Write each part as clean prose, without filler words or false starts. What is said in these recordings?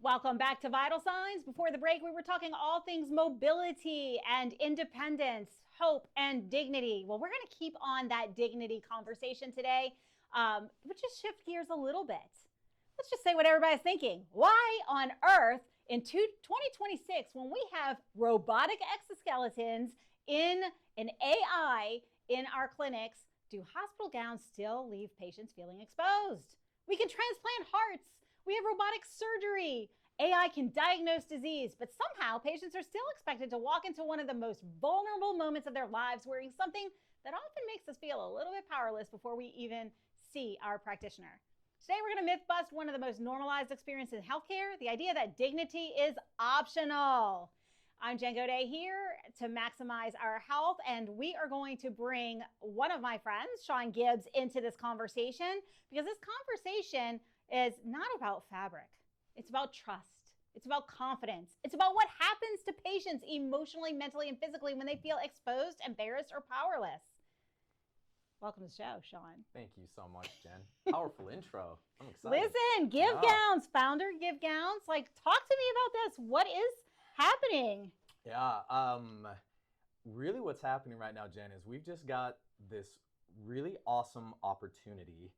Welcome back to Vital Signs. Before the break, we were talking all things mobility and independence, hope and dignity. Well, we're going to keep on that dignity conversation today, but just shift gears a little bit. Let's just say what everybody's thinking. Why on earth in 2026, when we have robotic exoskeletons in an AI in our clinics, do hospital gowns still leave patients feeling exposed? We can transplant hearts. We have robotic surgery. AI can diagnose disease, but somehow patients are still expected to walk into one of the most vulnerable moments of their lives wearing something that often makes us feel a little bit powerless before we even see our practitioner. Today, we're going to myth bust one of the most normalized experiences in healthcare, the idea that dignity is optional. I'm Jen Gaudet here to maximize our health, and we are going to bring one of my friends, Shawn Gibbs, into this conversation because this conversation is not about fabric. It's about trust. It's about confidence. It's about what happens to patients emotionally, mentally, and physically when they feel exposed, embarrassed, or powerless. Welcome to the show, Shawn. Thank you so much, Jen. Powerful intro. I'm excited. Listen, GIV Gowns, founder, GIV Gowns. Talk to me about this. What is happening? Yeah, really what's happening right now, Jen, is we've just got this really awesome opportunity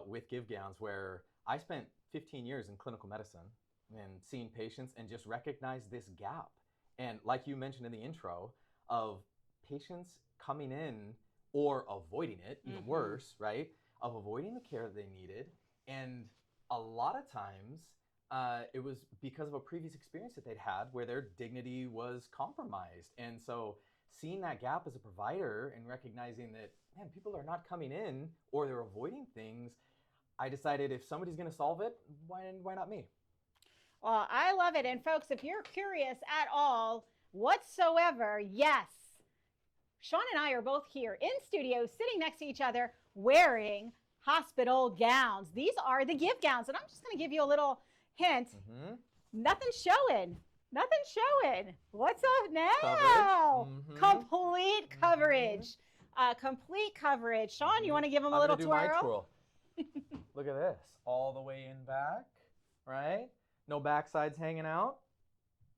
with GIV Gowns where I spent 15 years in clinical medicine and seeing patients and just recognized this gap. And like you mentioned in the intro, of patients coming in or avoiding it, even worse, right? Of avoiding the care that they needed. And a lot of times it was because of a previous experience that they'd had where their dignity was compromised. And so seeing that gap as a provider and recognizing that, man, people are not coming in or they're avoiding things, I decided if somebody's going to solve it, why not me? Well, I love it. And folks, if you're curious at all whatsoever, yes, Shawn and I are both here in studio, sitting next to each other, wearing hospital gowns. These are the GIV Gowns. And I'm just going to give you a little hint. Nothing's showing. Nothing's showing. What's up now? Complete coverage. Complete coverage. Shawn, you want to give them a little twirl? Look at this. All the way in back, right? No backsides hanging out.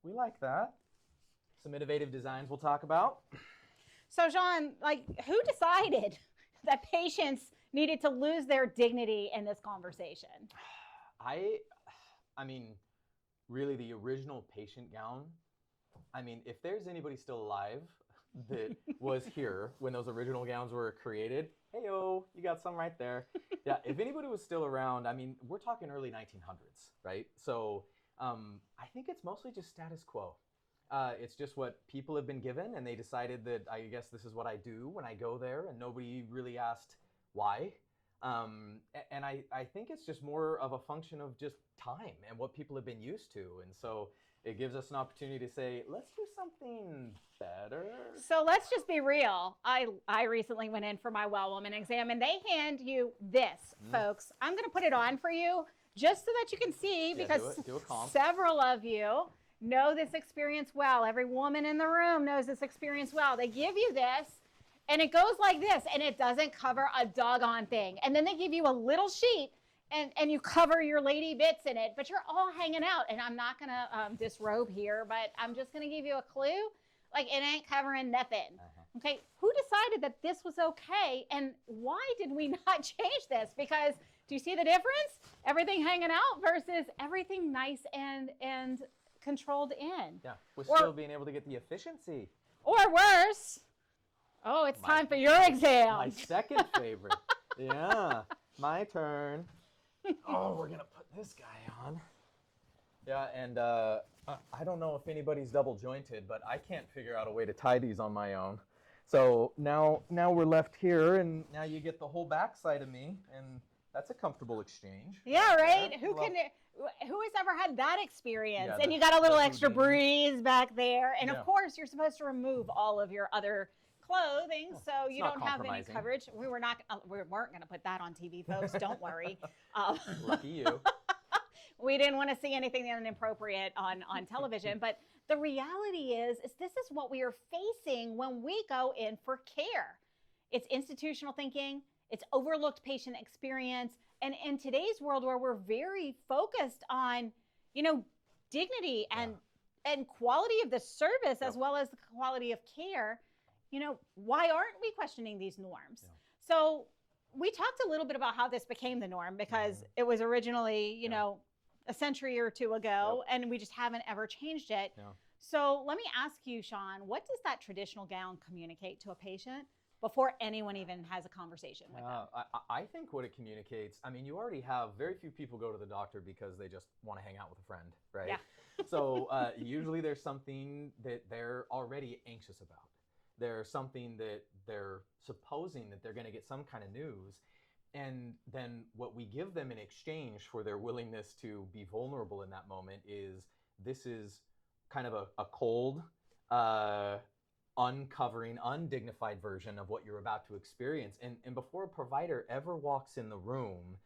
We like that. Some innovative designs we'll talk about. So, Shawn, who decided that patients needed to lose their dignity in this conversation? I mean, really the original patient gown. I mean, if there's anybody still alive that was here when those original gowns were created, hey-o, you got some right there. Yeah, if anybody was still around, I mean, we're talking early 1900s, right? So I think it's mostly just status quo. It's just what people have been given, and they decided that I guess this is what I do when I go there, and nobody really asked why. And I think it's just more of a function of just time and what people have been used to. And so it gives us an opportunity to say, let's do something better. So let's just be real. I recently went in for my well woman exam, and they hand you this, folks. I'm going to put it on for you just so that you can see, because do a comp. Several of you know this experience well. Every woman in the room knows this experience well. They give you this, and it goes like this, and it doesn't cover a doggone thing. And then they give you a little sheet, and you cover your lady bits in it, but you're all hanging out. And I'm not going to disrobe here, but I'm just going to give you a clue. It ain't covering nothing. Okay, who decided that this was okay, and why did we not change this? Because do you see the difference? Everything hanging out versus everything nice and controlled in. Yeah, we're still being able to get the efficiency. Or worse, oh, it's time for your exam. My second favorite. Yeah, my turn. Oh, we're going to put this guy on. Yeah, and I don't know if anybody's double jointed, but I can't figure out a way to tie these on my own. So now we're left here, and now you get the whole back side of me, and that's a comfortable exchange. Yeah, right? Who has ever had that experience? Yeah, and you got a little extra breeze back there. And of course, you're supposed to remove all of your other clothing, so you don't have any coverage. We weren't going to put that on TV, folks. Don't worry. Lucky you. We didn't want to see anything inappropriate on television. But the reality is this is what we are facing when we go in for care. It's institutional thinking. It's overlooked patient experience. And in today's world where we're very focused on dignity and quality of the service as Yep. well as the quality of care, why aren't we questioning these norms? Yeah. So we talked a little bit about how this became the norm because it was originally, a century or two ago, and we just haven't ever changed it. Yeah. So let me ask you, Shawn, what does that traditional gown communicate to a patient before anyone even has a conversation with them? I think what it communicates, I mean, you already have very few people go to the doctor because they just want to hang out with a friend, right? Yeah. So usually there's something that they're already anxious about. There's something that they're supposing that they're going to get some kind of news. And then what we give them in exchange for their willingness to be vulnerable in that moment is this is kind of a cold, uncovering, undignified version of what you're about to experience. And before a provider ever walks in the room,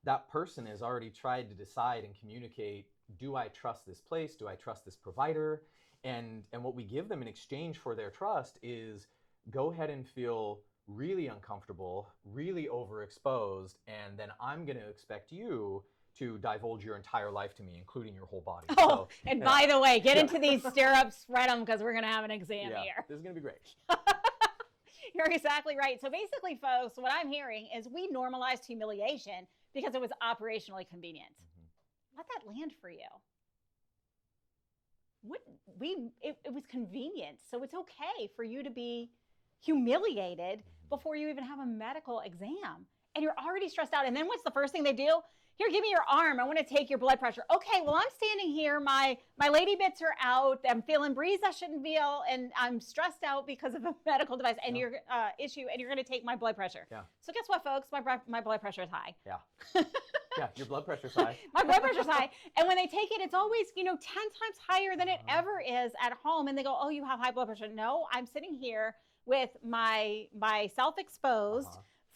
that person has already tried to decide and communicate, do I trust this place? Do I trust this provider? And what we give them in exchange for their trust is go ahead and feel really uncomfortable, really overexposed, and then I'm going to expect you to divulge your entire life to me, including your whole body. Oh, and by the way, get into these stirrups, spread them, because we're going to have an exam here. This is going to be great. You're exactly right. So basically, folks, what I'm hearing is we normalized humiliation because it was operationally convenient. Let that land for you. It was convenient, so it's okay for you to be humiliated before you even have a medical exam. And you're already stressed out. And then what's the first thing they do? Here, give me your arm. I want to take your blood pressure. Okay, well, I'm standing here. My lady bits are out. I'm feeling breeze I shouldn't feel. And I'm stressed out because of a medical device and your issue. And you're going to take my blood pressure. Yeah. So guess what, folks? My blood pressure is high. Yeah. Yeah, your blood pressure's high. My blood pressure's high. And when they take it, it's always, 10 times higher than it ever is at home. And they go, oh, you have high blood pressure. No, I'm sitting here with my self-exposed,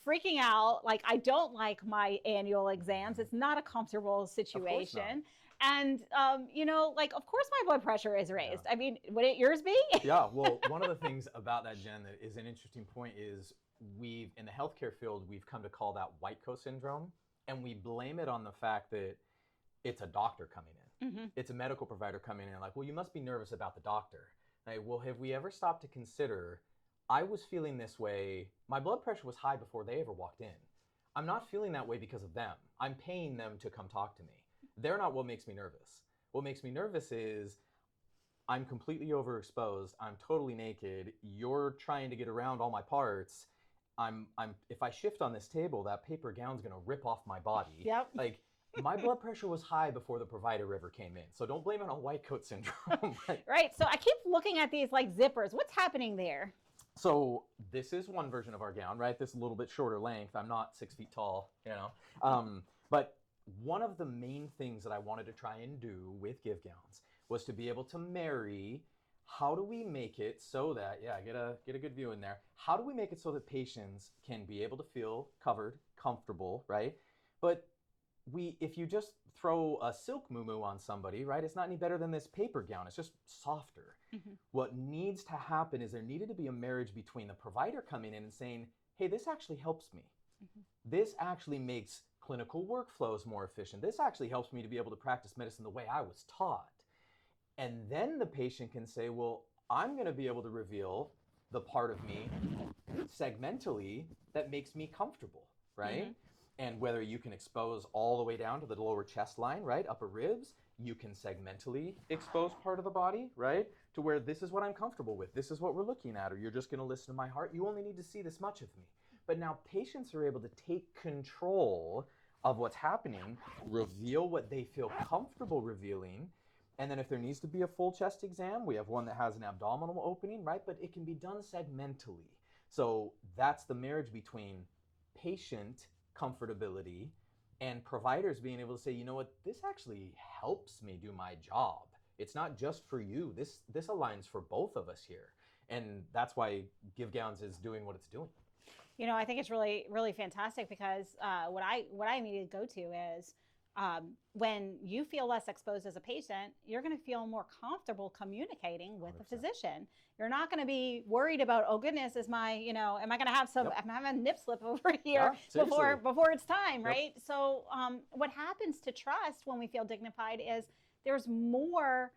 freaking out, like I don't like my annual exams. It's not a comfortable situation. And, of course my blood pressure is raised. Yeah. I mean, would it yours be? Yeah, well, one of the things about that, Jen, that is an interesting point is in the healthcare field, we've come to call that white coat syndrome. And we blame it on the fact that it's a doctor coming in. It's a medical provider coming in like, well, you must be nervous about the doctor. Like, well, have we ever stopped to consider, I was feeling this way, my blood pressure was high before they ever walked in. I'm not feeling that way because of them. I'm paying them to come talk to me. They're not what makes me nervous. What makes me nervous is I'm completely overexposed. I'm totally naked. You're trying to get around all my parts. If I shift on this table, that paper gown's gonna rip off my body. Yep. Like, my blood pressure was high before the provider ever came in. So don't blame it on white coat syndrome. Right. So I keep looking at these like zippers. What's happening there? So this is one version of our gown, right? This little bit shorter length. I'm not 6 feet tall, But one of the main things that I wanted to try and do with GIV Gowns was to be able to marry, how do we make it so that, get a good view in there. How do we make it so that patients can be able to feel covered, comfortable, right? But if you just throw a silk muumuu on somebody, right, it's not any better than this paper gown. It's just softer. What needs to happen is there needed to be a marriage between the provider coming in and saying, hey, this actually helps me. This actually makes clinical workflows more efficient. This actually helps me to be able to practice medicine the way I was taught. And then the patient can say, well, I'm going to be able to reveal the part of me segmentally that makes me comfortable, right? And whether you can expose all the way down to the lower chest line, right, upper ribs, you can segmentally expose part of the body, right, to where this is what I'm comfortable with, this is what we're looking at, or you're just going to listen to my heart. You only need to see this much of me. But now patients are able to take control of what's happening, reveal what they feel comfortable revealing, and then if there needs to be a full chest exam, we have one that has an abdominal opening, right, but it can be done segmentally. So that's the marriage between patient comfortability and providers being able to say, you know what, this actually helps me do my job. It's not just for you. This aligns for both of us here. And that's why GIV Gowns is doing what it's doing. I think it's really, really fantastic because what I immediately go to is When you feel less exposed as a patient, you're going to feel more comfortable communicating with the 100%. physician. You're not going to be worried about, oh goodness, am I going to have some, Yep. I'm having a nip slip over here before it's time, Yep. right? So what happens to trust when we feel dignified is there's more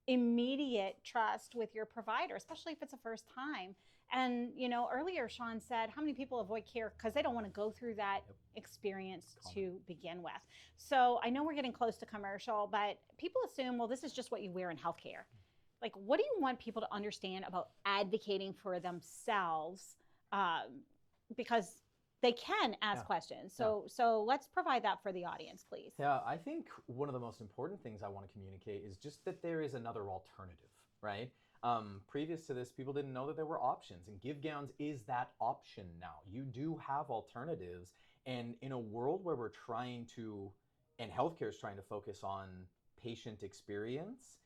immediate trust with your provider, especially if it's a first time. And earlier Shawn said, how many people avoid care because they don't want to go through that experience to begin with. So I know we're getting close to commercial, but people assume, well, this is just what you wear in healthcare. Like, what do you want people to understand about advocating for themselves? Because they can ask questions. So let's provide that for the audience, please. Yeah, I think one of the most important things I want to communicate is just that there is another alternative, right? Previous to this, people didn't know that there were options, and GIV Gowns is that option now. You do have alternatives, and in a world where we're trying to, and healthcare is trying to focus on patient experience,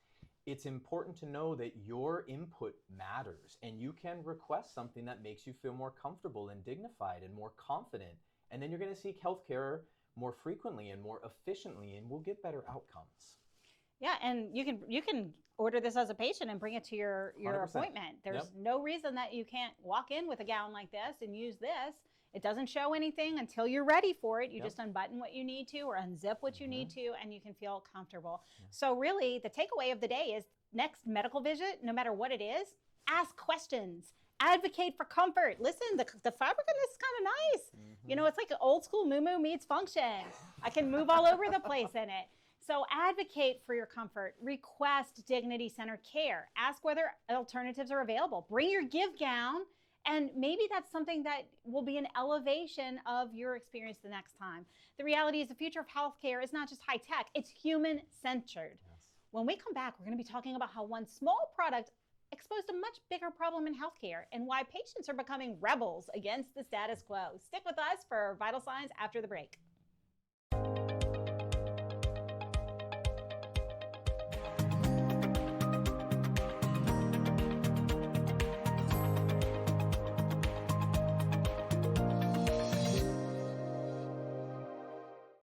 it's important to know that your input matters, and you can request something that makes you feel more comfortable and dignified and more confident, and then you're going to seek healthcare more frequently and more efficiently, and we'll get better outcomes. Yeah, and you can order this as a patient and bring it to your 100%. appointment. There's no reason that you can't walk in with a gown like this and use this. It doesn't show anything until you're ready for it. You just unbutton what you need to or unzip what you need to, and you can feel comfortable. So really, the takeaway of the day is next medical visit, no matter what it is, ask questions. Advocate for comfort. Listen, the fabric on this is kind of nice. It's like an old school moo meets function. I can move all over the place in it. So advocate for your comfort. Request dignity-centered care. Ask whether alternatives are available. Bring your GIV gown, and maybe that's something that will be an elevation of your experience the next time. The reality is the future of healthcare is not just high-tech, it's human-centered. Yes. When we come back, we're going to be talking about how one small product exposed a much bigger problem in healthcare and why patients are becoming rebels against the status quo. Stick with us for Vital Signs after the break.